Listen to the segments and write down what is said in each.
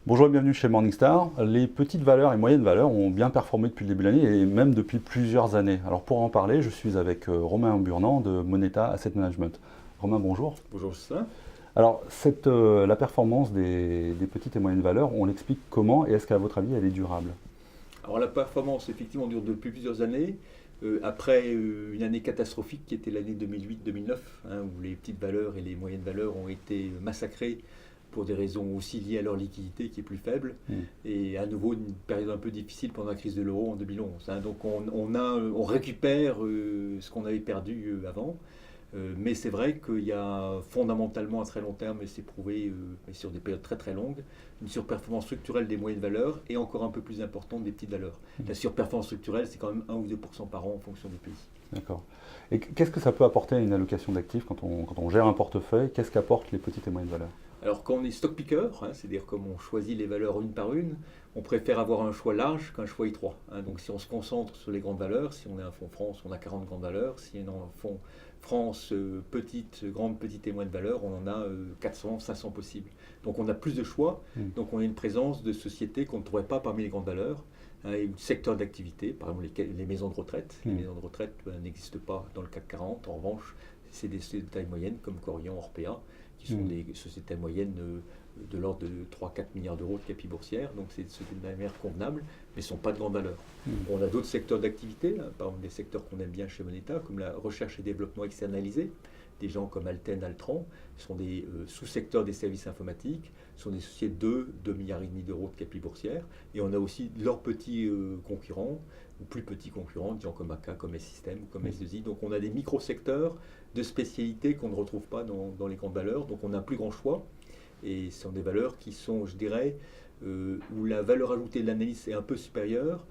Bonjour et bienvenue chez Morningstar. Les petites valeurs et moyennes valeurs ont bien performé depuis le début de l'année et même depuis plusieurs années. Alors pour en parler, je suis avec Romain Burnand de Moneta Asset Management. Romain, bonjour. Bonjour Justin. Alors la performance des petites et moyennes valeurs, on l'explique comment et est-ce qu'à votre avis elle est durable? Alors la performance effectivement dure depuis plusieurs années. Après une année catastrophique qui était l'année 2008-2009, où les petites valeurs et les moyennes valeurs ont été massacrées pour des raisons aussi liées à leur liquidité qui est plus faible, et à nouveau une période un peu difficile pendant la crise de l'euro en 2011. Donc on récupère ce qu'on avait perdu avant. Mais c'est vrai qu'il y a fondamentalement à très long terme, et c'est prouvé et sur des périodes très très longues, une surperformance structurelle des moyennes valeurs et encore un peu plus importante des petites valeurs. La surperformance structurelle, c'est quand même 1 ou 2% par an en fonction des pays. D'accord. Et qu'est-ce que ça peut apporter à une allocation d'actifs quand on gère un portefeuille? Qu'est-ce qu'apportent les petites et moyennes valeurs? Alors quand on est stock picker, c'est-à-dire comme on choisit les valeurs une par une, on préfère avoir un choix large qu'un choix étroit. Donc si on se concentre sur les grandes valeurs, si on est un fonds France, on a 40 grandes valeurs. Si on est un fonds France, petite, grande, petite et moyenne valeur, on en a 400, 500 possibles. Donc on a plus de choix, donc on a une présence de sociétés qu'on ne trouverait pas parmi les grandes valeurs, et de secteurs d'activité, par exemple les maisons de retraite. Les maisons de retraite n'existent pas dans le CAC 40, en revanche, c'est des sociétés de taille moyenne comme Corian, Orpea, qui sont des sociétés moyennes de l'ordre de 3-4 milliards d'euros de capi boursière, donc c'est des sociétés de manière convenable, mais ne sont pas de grande valeur. On a d'autres secteurs d'activité, par exemple des secteurs qu'on aime bien chez Moneta, comme la recherche et développement externalisé. Des gens comme Alten, Altran sont des sous-secteurs des services informatiques, sont des sociétés de 2,5 milliards d'euros de capi boursière, et on a aussi leurs petits concurrents, ou plus petits concurrents, des gens comme AK, comme S-System, comme S2I. Donc on a des micro-secteurs de spécialités qu'on ne retrouve pas dans les grandes valeurs, donc on a un plus grand choix. Et ce sont des valeurs qui sont, je dirais, où la valeur ajoutée de l'analyse est un peu supérieure,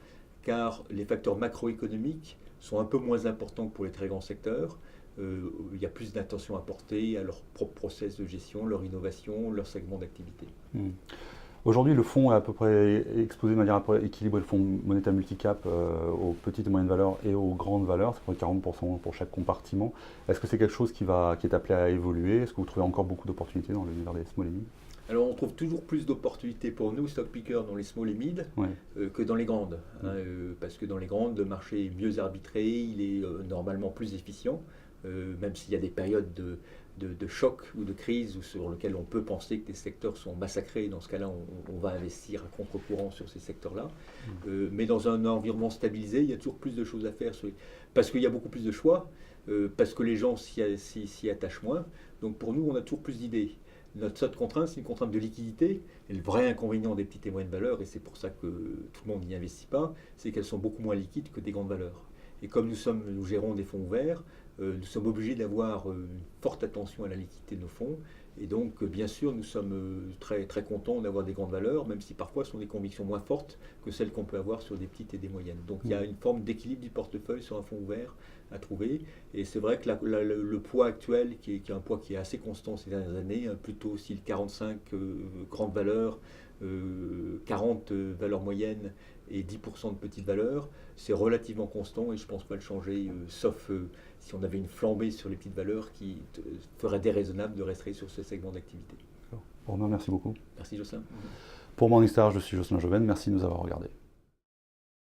car les facteurs macroéconomiques sont un peu moins importants que pour les très grands secteurs. Il y a plus d'attention à porter à leur propre process de gestion, leur innovation, leur segment d'activité. Aujourd'hui, le fonds est à peu près exposé de manière à peu près équilibrée, le fonds Moneta Multicap aux petites et moyennes valeurs et aux grandes valeurs, c'est à peu près 40% pour chaque compartiment. Est-ce que c'est quelque chose qui est appelé à évoluer? Est-ce que vous trouvez encore beaucoup d'opportunités dans l'univers des small et mid? Alors on trouve toujours plus d'opportunités pour nous, stock pickers, dans les small et mid que dans les grandes. Parce que dans les grandes, le marché est mieux arbitré, il est normalement plus efficient, même s'il y a des périodes de choc ou de crise sur lesquelles on peut penser que des secteurs sont massacrés. Dans ce cas-là, on va investir à contre-courant sur ces secteurs-là. Mais dans un environnement stabilisé, il y a toujours plus de choses à faire, parce qu'il y a beaucoup plus de choix, parce que les gens s'y attachent moins. Donc pour nous, on a toujours plus d'idées. Notre seule contrainte, c'est une contrainte de liquidité. Et le vrai inconvénient des petites et moyennes valeurs, et c'est pour ça que tout le monde n'y investit pas, c'est qu'elles sont beaucoup moins liquides que des grandes valeurs. Et comme nous gérons des fonds ouverts, nous sommes obligés d'avoir une forte attention à la liquidité de nos fonds. Et donc, bien sûr, nous sommes très, très contents d'avoir des grandes valeurs, même si parfois ce sont des convictions moins fortes que celles qu'on peut avoir sur des petites et des moyennes. Donc, il y a une forme d'équilibre du portefeuille sur un fonds ouvert à trouver. Et c'est vrai que le poids actuel, qui est un poids qui est assez constant ces dernières années, plutôt aussi le 45 grandes valeurs, 40 valeurs moyennes et 10% de petites valeurs, c'est relativement constant et je ne pense pas le changer, sauf si on avait une flambée sur les petites valeurs qui ferait déraisonnable de rester sur ce segment d'activité. Romain, merci beaucoup. Merci Jocelyn. Pour Morningstar, je suis Jocelyn Joven, merci de nous avoir regardés.